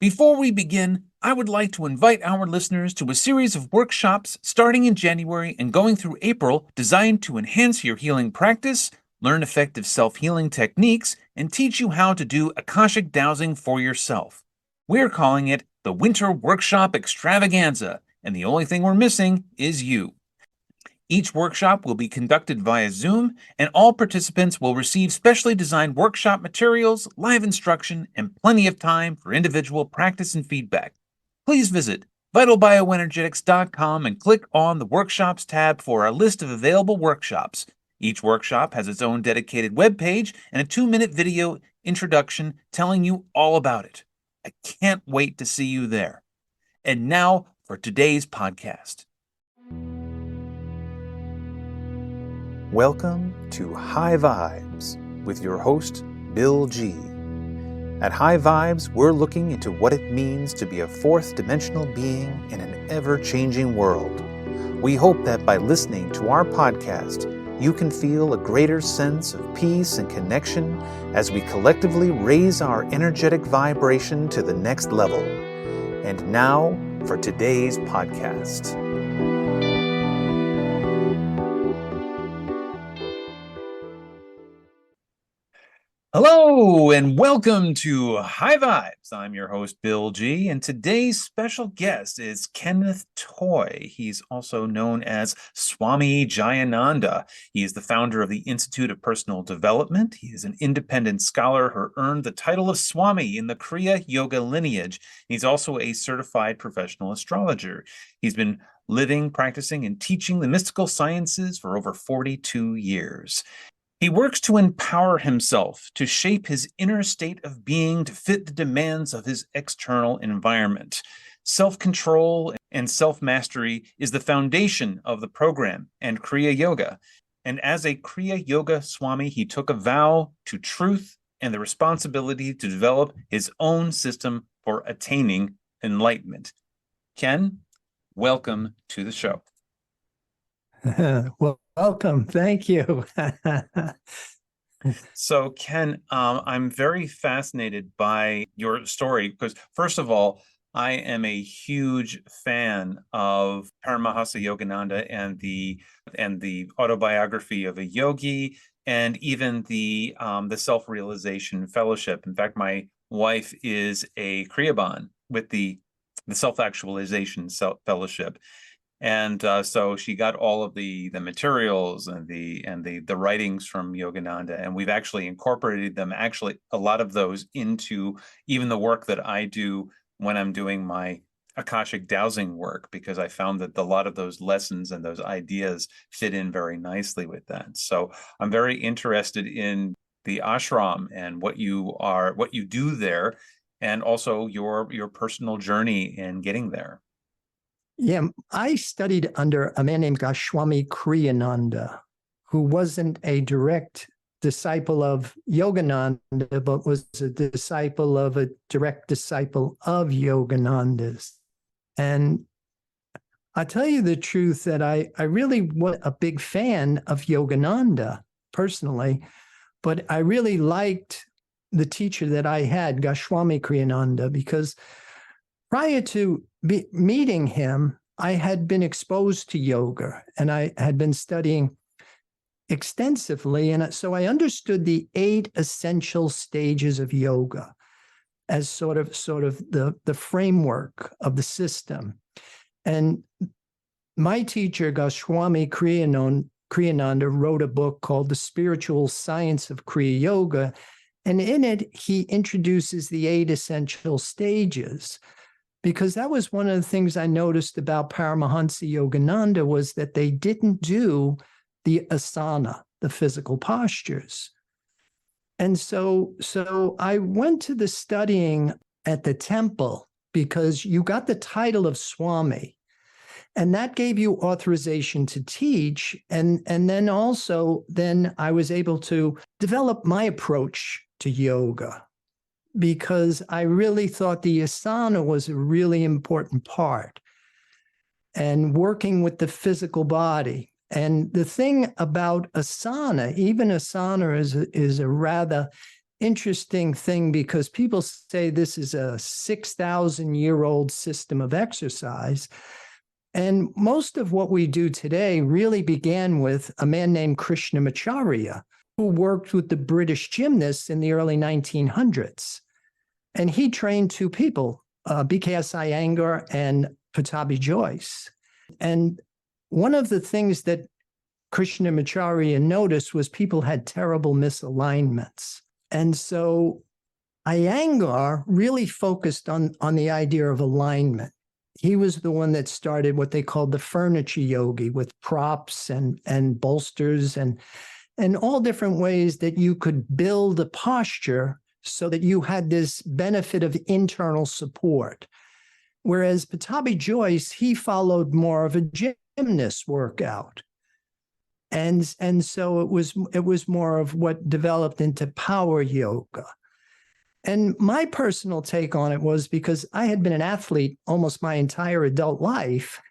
Before we begin, I would like to invite our listeners to a series of workshops starting in January and going through April designed to enhance your healing practice, learn effective self-healing techniques, and teach you how to do Akashic dowsing for yourself. We're calling it the Winter Workshop Extravaganza, and the only thing we're missing is you. Each workshop will be conducted via Zoom, and all participants will receive specially designed workshop materials, live instruction, and plenty of time for individual practice and feedback. Please visit vitalbioenergetics.com and click on the Workshops tab for our list of available workshops. Each workshop has its own dedicated webpage and a 2-minute video introduction telling you all about it. I can't wait to see you there. And now for today's podcast. Welcome to High Vibes with your host, Bill G. At High Vibes, we're looking into what it means to be a fourth-dimensional being in an ever-changing world. We hope that by listening to our podcast, you can feel a greater sense of peace and connection as we collectively raise our energetic vibration to the next level. And now for today's podcast. Hello and welcome to High Vibes. I'm your host, Bill G, and today's special guest is Kenneth Toy. He's also known as Swami Jayananda. He is the founder of the Institute of Personal Development. He is an independent scholar who earned the title of Swami in the Kriya Yoga lineage. He's also a certified professional astrologer. He's been living, practicing, and teaching the mystical sciences for over 42 years. He works to empower himself, to shape his inner state of being to fit the demands of his external environment. Self-control and self-mastery is the foundation of the program and Kriya Yoga. And as a Kriya Yoga Swami, he took a vow to truth and the responsibility to develop his own system for attaining enlightenment. Ken, welcome to the show. Well, welcome. Thank you. So, Ken, I'm very fascinated by your story because, first of all, I am a huge fan of Paramahansa Yogananda and the autobiography of a yogi, and even the Self-Realization Fellowship. In fact, my wife is a Kriyaban with the Self-Actualization Fellowship. And so she got all of the materials and the writings from Yogananda, and we've actually incorporated them, actually a lot of those, into even the work that I do when I'm doing my Akashic dowsing work, because I found that a lot of those lessons and those ideas fit in very nicely with that. So I'm very interested in the ashram and what you do there, and also your personal journey in getting there. Yeah, I studied under a man named Swami Jayananda, who wasn't a direct disciple of Yogananda, but was a disciple of a direct disciple of Yogananda's. And I'll tell you the truth that I really was a big fan of Yogananda personally, but I really liked the teacher that I had, Swami Jayananda, because prior to meeting him, I had been exposed to yoga and I had been studying extensively. And so I understood the 8 essential stages of yoga as sort of the framework of the system. And my teacher, Swami Jayananda, wrote a book called The Spiritual Science of Kriya Yoga. And in it, he introduces the 8 essential stages. Because that was one of the things I noticed about Paramahansa Yogananda, was that they didn't do the asana, the physical postures. And so I went to the studying at the temple because you got the title of Swami, and that gave you authorization to teach. And then also, I was able to develop my approach to yoga, because I really thought the asana was a really important part, and working with the physical body. And the thing about asana, even asana is a rather interesting thing because people say this is a 6,000-year-old system of exercise. And most of what we do today really began with a man named Krishnamacharya, who worked with the British gymnasts in the early 1900s. And he trained two people, B.K.S. Iyengar and Pattabhi Jois. And one of the things that Krishnamacharya noticed was people had terrible misalignments. And so Iyengar really focused on the idea of alignment. He was the one that started what they called the furniture yogi, with props and bolsters and all different ways that you could build a posture so that you had this benefit of internal support. Whereas Pattabhi Jois, he followed more of a gymnast workout. And so it was more of what developed into power yoga. And my personal take on it was, because I had been an athlete almost my entire adult life,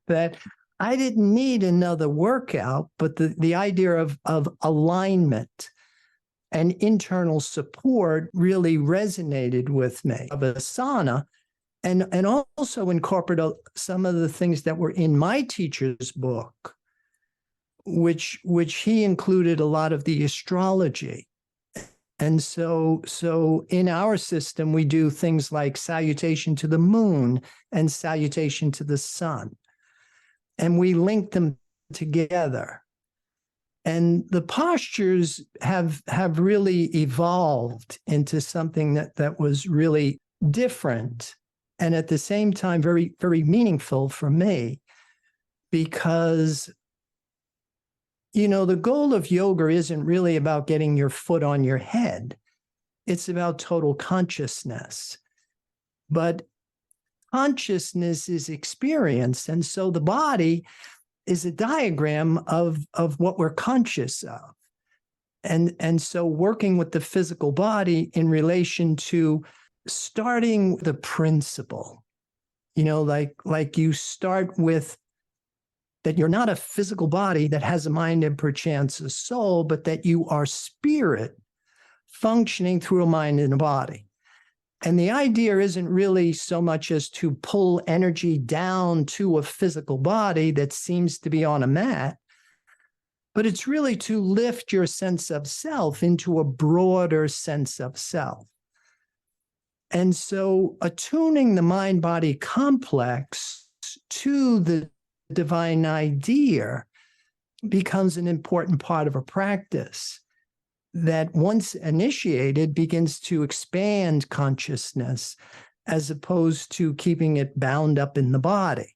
that I didn't need another workout, but the idea of alignment and internal support really resonated with me. Of asana, and also incorporate some of the things that were in my teacher's book, which he included a lot of the astrology. And so in our system, we do things like salutation to the moon and salutation to the sun. And we link them together. And the postures have really evolved into something that was really different and at the same time very, very meaningful for me, because the goal of yoga isn't really about getting your foot on your head. It's about total consciousness. But consciousness is experience. And so the body is a diagram of what we're conscious of. And so working with the physical body in relation to starting the principle, like you start with that you're not a physical body that has a mind and perchance a soul, but that you are spirit functioning through a mind and a body. And the idea isn't really so much as to pull energy down to a physical body that seems to be on a mat, but it's really to lift your sense of self into a broader sense of self. And so attuning the mind-body complex to the divine idea becomes an important part of a practice that, once initiated, begins to expand consciousness as opposed to keeping it bound up in the body.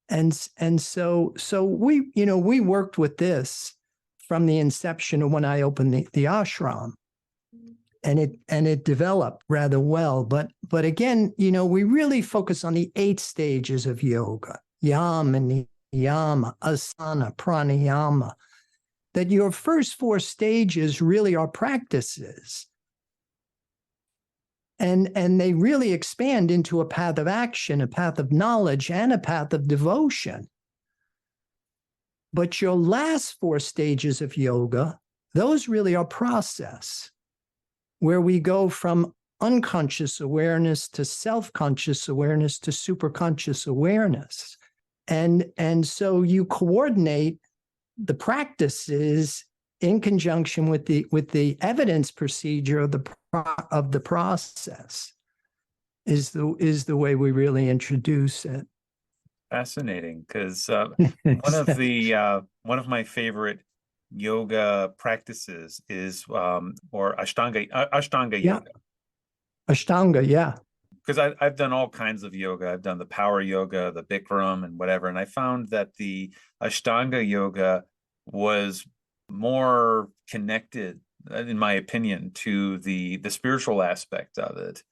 And so we worked with this from the inception of when I opened the ashram, and it developed rather well. But again, we really focus on the 8 stages of yoga: yama, niyama, asana, pranayama. That your first 4 stages really are practices. And they really expand into a path of action, a path of knowledge, and a path of devotion. But your last 4 stages of yoga, those really are process, where we go from unconscious awareness to self-conscious awareness to superconscious awareness. And so you coordinate the practices in conjunction with the evidence procedure of the process is the way we really introduce it. Fascinating, because one of my favorite yoga practices is or Ashtanga Yeah. yoga. Ashtanga, yeah. Because I've done all kinds of yoga. I've done the power yoga, the Bikram, and whatever. And I found that the Ashtanga yoga was more connected, in my opinion, to the spiritual aspect of it,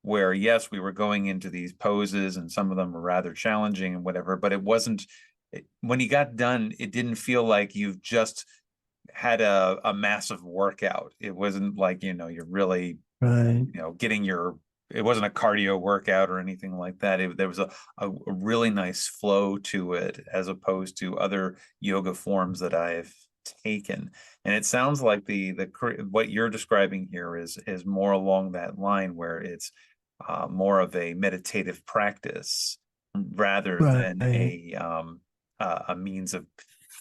where, yes, we were going into these poses and some of them were rather challenging and whatever, but it wasn't, when you got done, it didn't feel like you've just had a massive workout. It wasn't like, you're really, Right. getting it wasn't a cardio workout or anything like that. There was a really nice flow to it, as opposed to other yoga forms that I've taken. And it sounds like what you're describing here is more along that line, where it's more of a meditative practice rather than a means of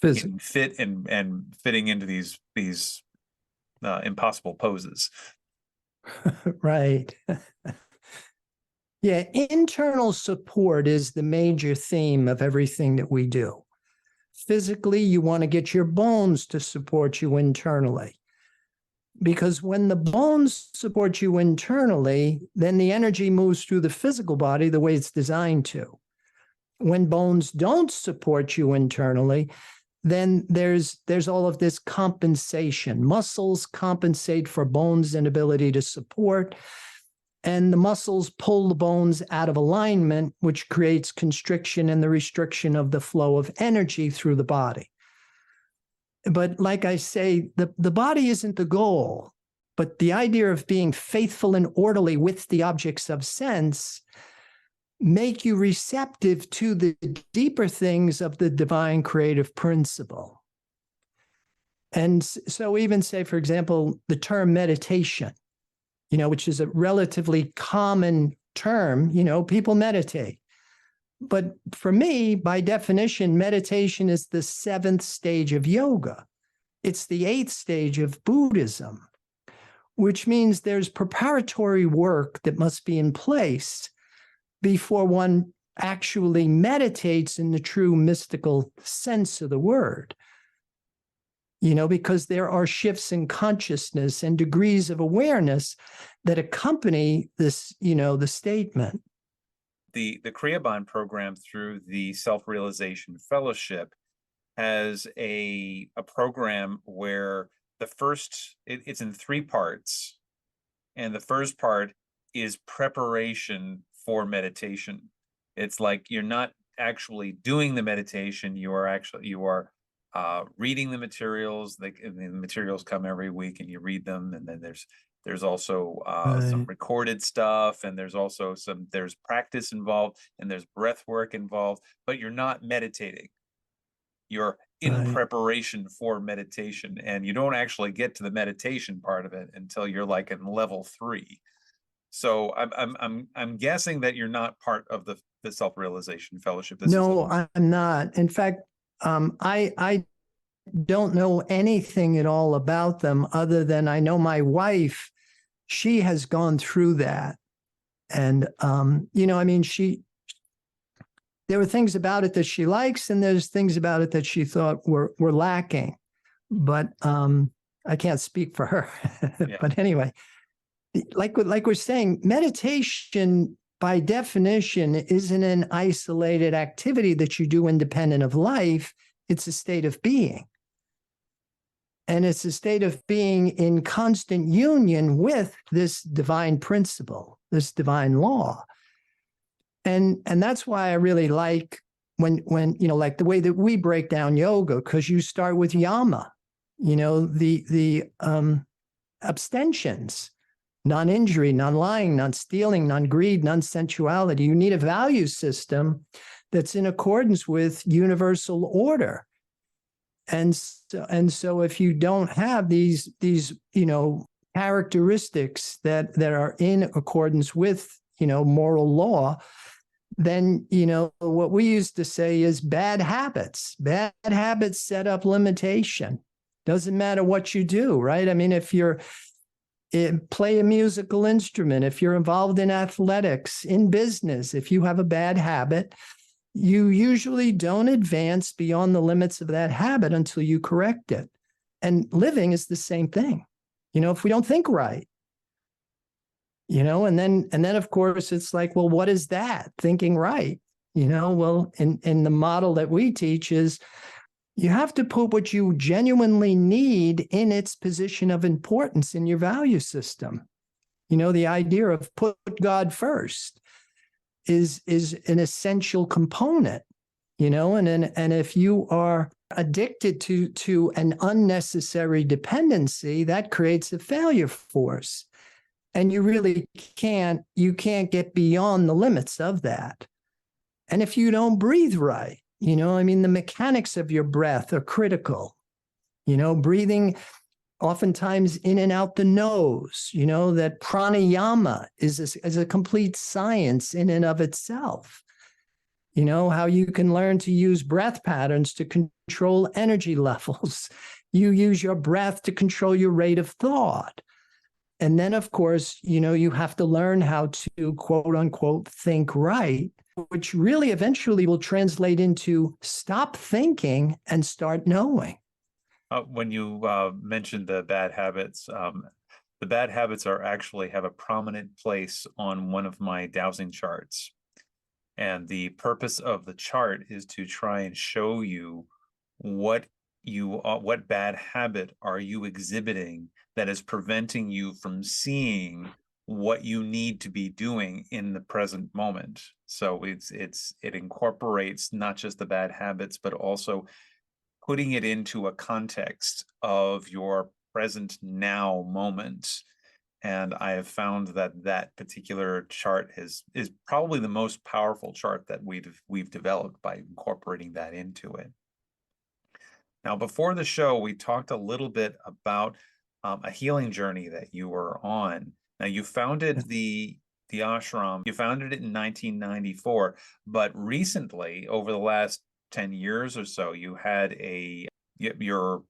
getting fit and fitting into these impossible poses. Right. Yeah, internal support is the major theme of everything that we do. Physically, you want to get your bones to support you internally. Because when the bones support you internally, then the energy moves through the physical body the way it's designed to. When bones don't support you internally, then there's all of this compensation. Muscles compensate for bones' inability to support, and the muscles pull the bones out of alignment, which creates constriction and the restriction of the flow of energy through the body. But like I say, the body isn't the goal, but the idea of being faithful and orderly with the objects of sense make you receptive to the deeper things of the divine creative principle. And so even say, for example, the term meditation, which is a relatively common term, people meditate. But for me, by definition, meditation is the 7th stage of yoga. It's the 8th stage of Buddhism, which means there's preparatory work that must be in place before one actually meditates in the true mystical sense of the word. Because there are shifts in consciousness and degrees of awareness that accompany this, the statement. The Kriya Bond program through the Self-Realization Fellowship has a program where it's in 3 parts. And the first part is preparation for meditation. It's like you're not actually doing the meditation. You are reading the materials. The materials come every week and you read them. And then there's also some recorded stuff, and there's practice involved, and there's breath work involved, but you're not meditating. You're in preparation for meditation, and you don't actually get to the meditation part of it until you're like in level 3. So I'm guessing that you're not part of the Self-Realization Fellowship. No, I'm not. In fact, I don't know anything at all about them other than I know my wife, she has gone through that. And, there were things about it that she likes, and there's things about it that she thought were lacking. But I can't speak for her. Yeah. But anyway, like we're saying, meditation by definition isn't an isolated activity that you do independent of life. It's a state of being. And it's a state of being in constant union with this divine principle, this divine law. And that's why I really like when like the way that we break down yoga, because you start with yama, the abstentions, non-injury, non-lying, non-stealing, non-greed, non-sensuality. You need a value system that's in accordance with universal order. And so if you don't have these characteristics that are in accordance with, moral law, then, what we used to say is bad habits set up limitation. Doesn't matter what you do, right? I mean, if you're play a musical instrument, if you're involved in athletics, in business, if you have a bad habit, you usually don't advance beyond the limits of that habit until you correct it. And living is the same thing. If we don't think right, and then of course it's like, well, what is that thinking right? Well, in the model that we teach is you have to put what you genuinely need in its position of importance in your value system. The idea of put God first is an essential component, and if you are addicted to an unnecessary dependency, that creates a failure force. And you really can't get beyond the limits of that. And if you don't breathe right, the mechanics of your breath are critical. breathing oftentimes in and out the nose, that pranayama is a complete science in and of itself. How you can learn to use breath patterns to control energy levels. You use your breath to control your rate of thought. And then, of course, you have to learn how to, quote unquote, think right, which really eventually will translate into stop thinking and start knowing. When you mentioned the bad habits actually have a prominent place on one of my dowsing charts. And the purpose of the chart is to try and show you what bad habit are you exhibiting that is preventing you from seeing what you need to be doing in the present moment. So it incorporates not just the bad habits, but also putting it into a context of your present now moment. And I have found that particular chart is probably the most powerful chart that we've developed by incorporating that into it. Now, before the show, we talked a little bit about a healing journey that you were on. Now, you founded the ashram. You founded it in 1994, but recently, over the last 10 years or so, you had your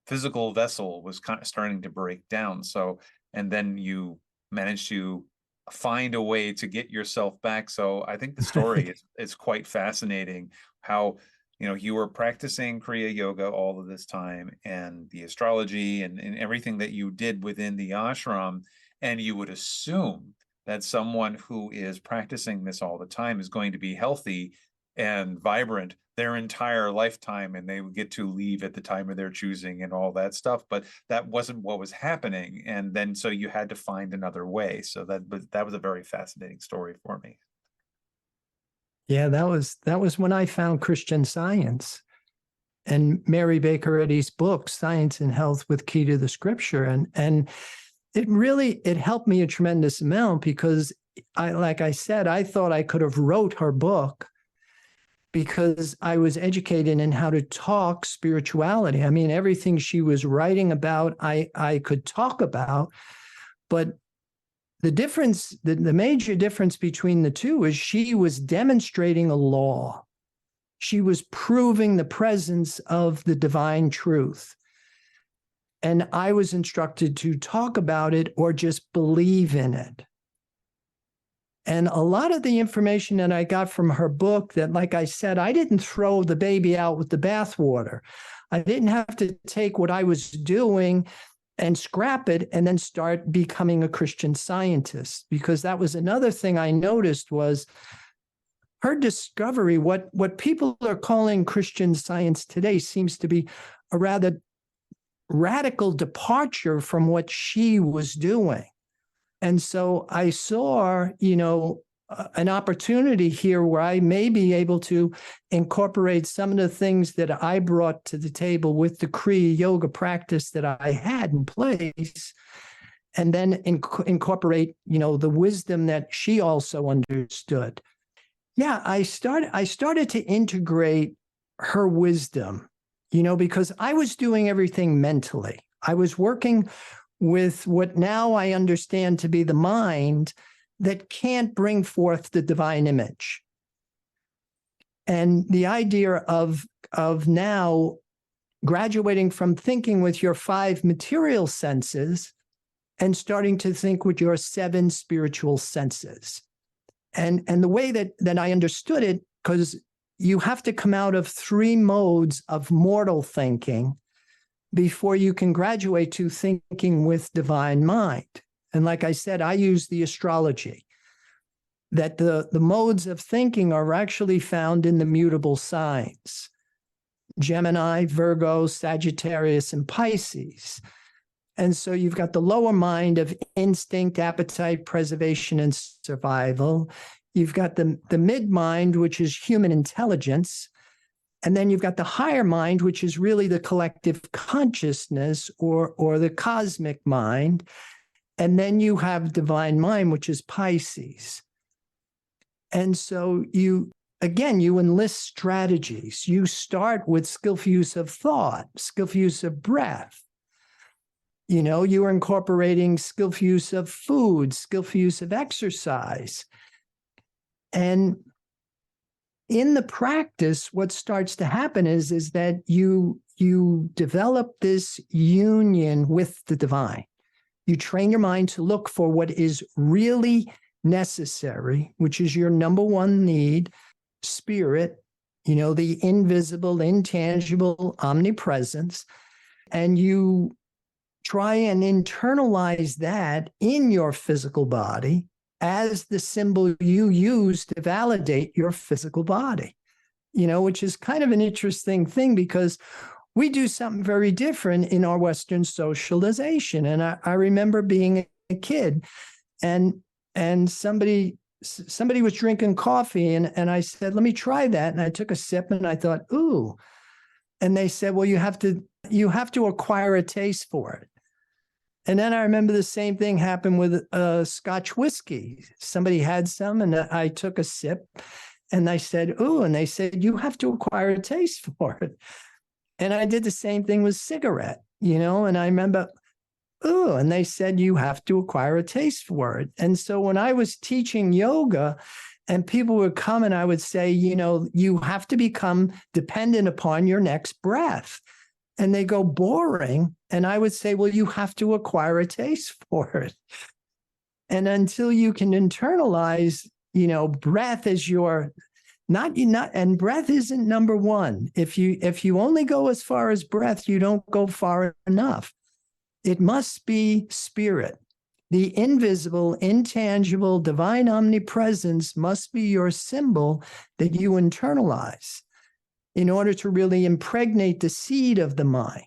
physical vessel was kind of starting to break down. So, and then you managed to find a way to get yourself back. So I think the story is quite fascinating, how you were practicing Kriya Yoga all of this time, and the astrology and everything that you did within the ashram. And you would assume that someone who is practicing this all the time is going to be healthy and vibrant their entire lifetime, and they would get to leave at the time of their choosing and all that stuff. But that wasn't what was happening. And then so you had to find another way. So that was a very fascinating story for me. Yeah, that was when I found Christian Science and Mary Baker Eddy's book, Science and Health with Key to the Scripture. And it helped me a tremendous amount, because like I said, I thought I could have wrote her book because I was educated in how to talk spirituality. I mean, everything she was writing about, I could talk about, but the major difference between the two is she was demonstrating a law. She was proving the presence of the divine truth. And I was instructed to talk about it or just believe in it. And a lot of the information that I got from her book, that, like I said, I didn't throw the baby out with the bathwater. I didn't have to take what I was doing and scrap it and then start becoming a Christian Scientist, because that was another thing I noticed was her discovery. What people are calling Christian Science today seems to be a rather radical departure from what she was doing. And so I saw, an opportunity here where I may be able to incorporate some of the things that I brought to the table with the Kriya Yoga practice that I had in place, and then incorporate, the wisdom that she also understood. Yeah, I started to integrate her wisdom, because I was doing everything mentally. I was working with what now I understand to be the mind that can't bring forth the divine image. And the idea of now graduating from thinking with your 5 material senses and starting to think with your 7 spiritual senses. And the way that I understood it, because you have to come out of 3 modes of mortal thinking before you can graduate to thinking with divine mind. And like I said, I use the astrology, that the modes of thinking are actually found in the mutable signs: Gemini, Virgo, Sagittarius, and Pisces. And so you've got the lower mind of instinct, appetite, preservation, and survival. You've got the mid mind, which is human intelligence. And then you've got the higher mind, which is really the collective consciousness or the cosmic mind. And then you have divine mind, which is Pisces. And so again, you enlist strategies. You start with skillful use of thought, skillful use of breath. You are incorporating skillful use of food, skillful use of exercise. And in the practice, what starts to happen is that you develop this union with the divine. You train your mind to look for what is really necessary, which is your number one need, spirit, the invisible, intangible omnipresence. And you try and internalize that in your physical body as the symbol you use to validate your physical body, which is kind of an interesting thing because we do something very different in our Western socialization. And I remember being a kid and somebody was drinking coffee and I said, let me try that. And I took a sip and I thought, ooh. And they said, well, you have to acquire a taste for it. And then I remember the same thing happened with Scotch whiskey. Somebody had some and I took a sip and I said, ooh, and they said, you have to acquire a taste for it. And I did the same thing with cigarette, and I remember, ooh, and they said, you have to acquire a taste for it. And so when I was teaching yoga and people would come and I would say, you have to become dependent upon your next breath. And they go, boring. And I would say, well, you have to acquire a taste for it. And until you can internalize, breath as your, and breath isn't number one. If you only go as far as breath, you don't go far enough. It must be spirit. The invisible, intangible, divine omnipresence must be your symbol that you internalize in order to really impregnate the seed of the mind.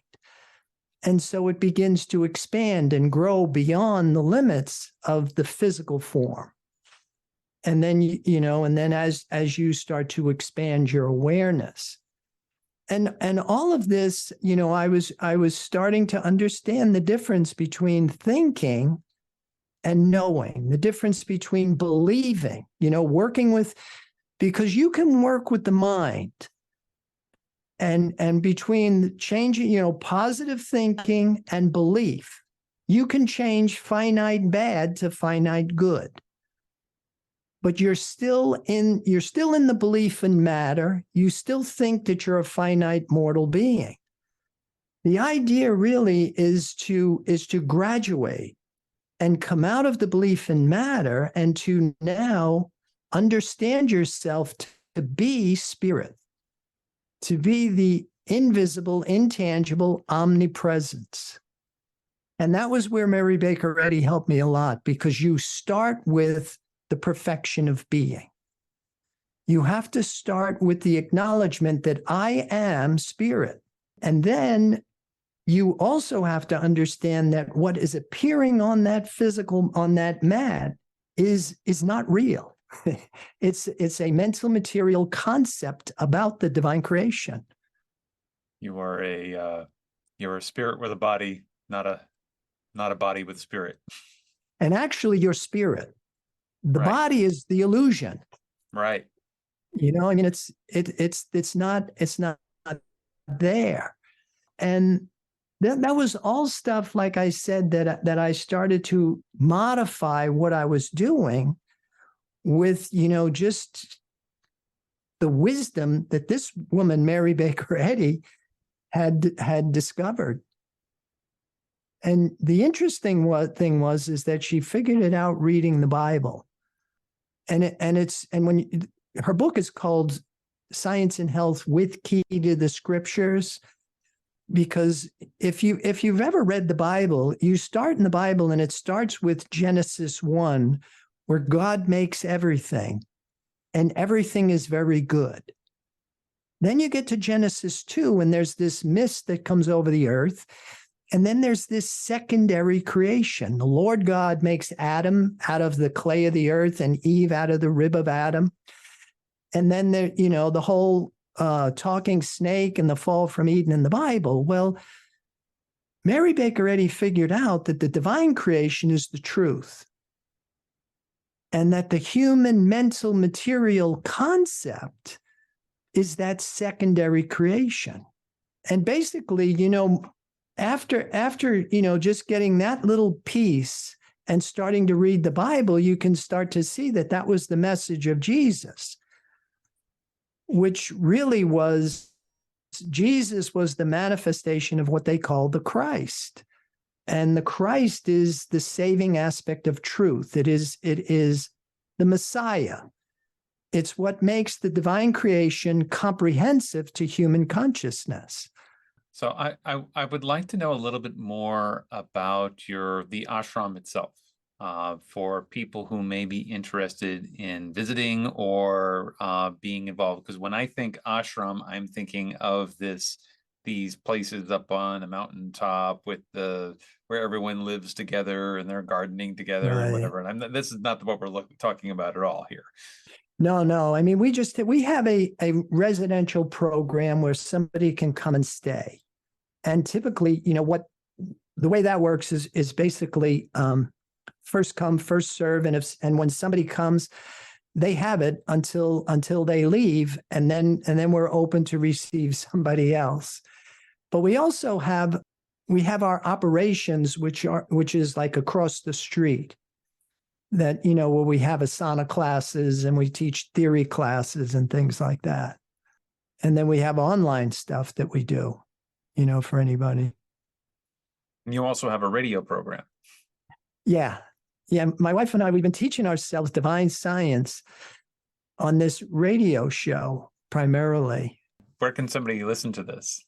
And so it begins to expand and grow beyond the limits of the physical form. And then, as you start to expand your awareness. And all of this, I was starting to understand the difference between thinking and knowing, the difference between believing, working with, because you can work with the mind. And between changing, positive thinking and belief, you can change finite bad to finite good. But you're still in the belief in matter. You still think that you're a finite mortal being. The idea really is to graduate and come out of the belief in matter and to now understand yourself to be spirit. To be the invisible, intangible omnipresence. And that was where Mary Baker Eddy helped me a lot, because you start with the perfection of being. You have to start with the acknowledgement that I am spirit. And then you also have to understand that what is appearing on that mat is not real. It's a mental material concept about the divine creation. You are a spirit with a body, not a body with spirit. And actually, your spirit. The Right. body is the illusion. Right. It's not there. And that was all stuff, like I said, that I started to modify what I was doing with, just the wisdom that this woman, Mary Baker Eddy, had discovered. And the interesting thing was that she figured it out reading the Bible. Her book is called Science and Health with Key to the Scriptures, because if you've ever read the Bible, you start in the Bible and it starts with Genesis 1, where God makes everything and everything is very good. Then you get to Genesis 2 and there's this mist that comes over the earth. And then there's this secondary creation. The Lord God makes Adam out of the clay of the earth and Eve out of the rib of Adam. And then the whole talking snake and the fall from Eden in the Bible. Well, Mary Baker Eddy figured out that the divine creation is the truth. and that the human mental material concept is that secondary creation. And basically, after just getting that little piece and starting to read the Bible, you can start to see that was the message of Jesus, which really was, Jesus was the manifestation of what they call the Christ. And the Christ is the saving aspect of truth. It is the Messiah. It's what makes the divine creation comprehensive to human consciousness. So I would like to know a little bit more about the ashram itself, for people who may be interested in visiting or being involved. Because when I think ashram, I'm thinking of these places up on a mountaintop with where everyone lives together and they're gardening together and whatever. And this is not what we're talking about at all here. No. I mean, we have a residential program where somebody can come and stay. And typically, the way that works is basically first come, first serve. And when somebody comes, they have it until they leave, and then we're open to receive somebody else. But we also have our operations, which is like across the street, that where we have asana classes and we teach theory classes and things like that. And then we have online stuff that we do, for anybody. And you also have a radio program. Yeah. My wife and I, we've been teaching ourselves divine science on this radio show primarily. Where can somebody listen to this?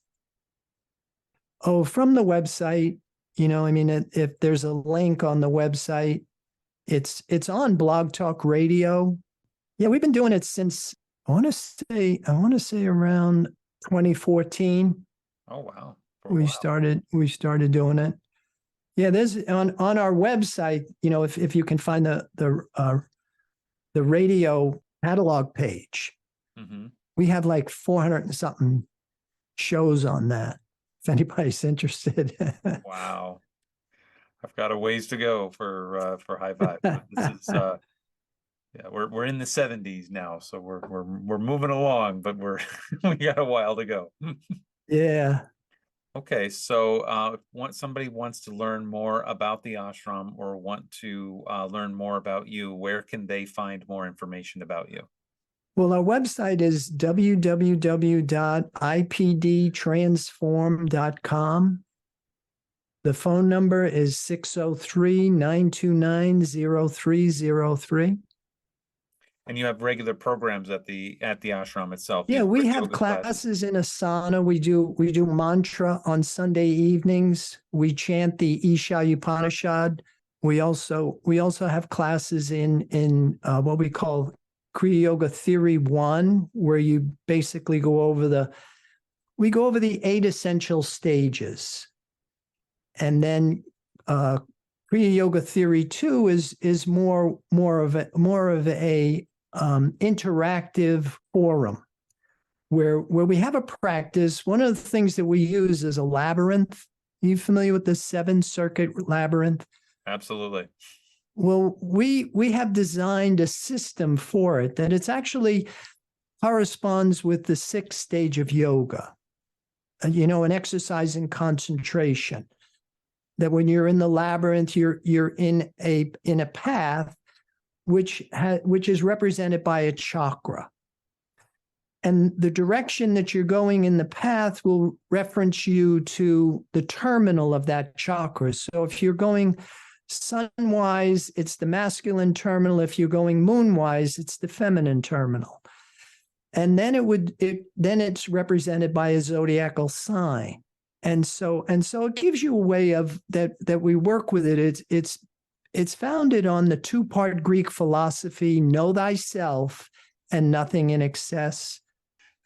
Oh, from the website. If there's a link on the website, it's on Blog Talk Radio. Yeah, we've been doing it since I want to say around 2014. Oh wow. We started doing it. Yeah, there's on our website, if you can find the radio catalog page, we have like 400 and something shows on that, if anybody's interested. Wow. I've got a ways to go for High Vibe. This is we're in the 70s now, so we're moving along, but we got a while to go. Yeah. Okay, so if somebody wants to learn more about the ashram or want to learn more about you, where can they find more information about you? Well, our website is www.ipdtransform.com. The phone number is 603-929-0303. And you have regular programs at the ashram itself. Yeah, we have classes in asana. We do mantra on Sunday evenings. We chant the Isha Upanishad. We also have classes in what we call Kriya Yoga Theory 1, where you basically go over the 8 essential stages. And then Kriya Yoga Theory 2 is more of a interactive forum where we have a practice. One of the things that we use is a labyrinth. Are you familiar with the 7-circuit labyrinth? Absolutely. Well, we have designed a system for it that it's actually corresponds with the 6th stage of yoga, an exercise in concentration. That when you're in the labyrinth, you're in a path which is represented by a chakra. And the direction that you're going in the path will reference you to the terminal of that chakra. So if you're going sun-wise, it's the masculine terminal. If you're going moon-wise, it's the feminine terminal. And then it's represented by a zodiacal sign. And so it gives you a way of that we work with it. It's founded on the 2-part Greek philosophy, know thyself and nothing in excess.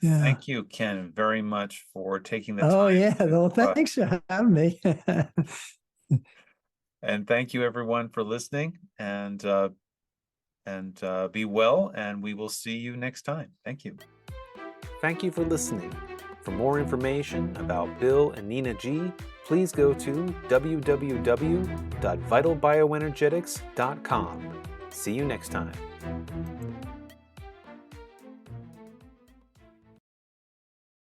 Yeah. Thank you, Ken, very much for taking the time. Oh, yeah. Well, thanks for having me. And thank you, everyone, for listening. And be well. And we will see you next time. Thank you. Thank you for listening. For more information about Bill and Nina G, please go to www.vitalbioenergetics.com. See you next time.